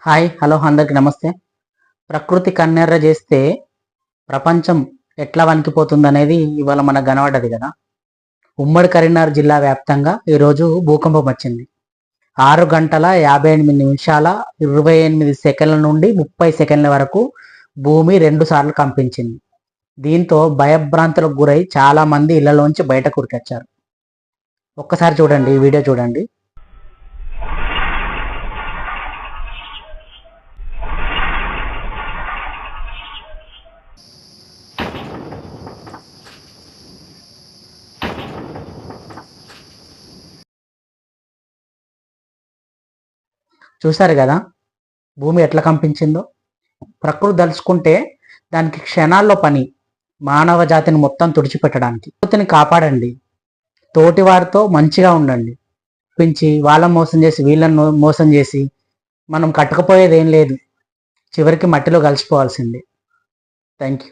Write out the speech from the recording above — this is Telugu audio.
హాయ్ హలో అందరికి నమస్తే. ప్రకృతి కన్నెర్ర చేస్తే ప్రపంచం ఎట్లా వణికిపోతుంది అనేది ఇవాళ మనకు కనబడ్డది కదా. ఉమ్మడి కరీంనగర్ జిల్లా వ్యాప్తంగా ఈరోజు భూకంపం వచ్చింది. 6 గంటల 58 నిమిషాల 28 సెకండ్ల నుండి 30 సెకండ్ల వరకు భూమి 2 సార్లు కంపించింది. దీంతో భయభ్రాంతులకు గురై చాలా మంది ఇళ్లలోంచి బయటకు ఉరికొచ్చారు. ఒక్కసారి చూడండి, ఈ వీడియో చూడండి. చూశారు కదా భూమి ఎట్లా కంపించిందో. ప్రకృతి దలుచుకుంటే దానికి క్షణాల్లో పని, మానవ జాతిని మొత్తం తుడిచిపెట్టడానికి. ప్రకృతిని కాపాడండి, తోటి వారితో మంచిగా ఉండండి. పెంచి వాళ్ళని మోసం చేసి వీళ్ళని మోసం చేసి మనం కట్టుకుపోయేది ఏం లేదు, చివరికి మట్టిలో కలిసిపోవాల్సిందే. Thank you.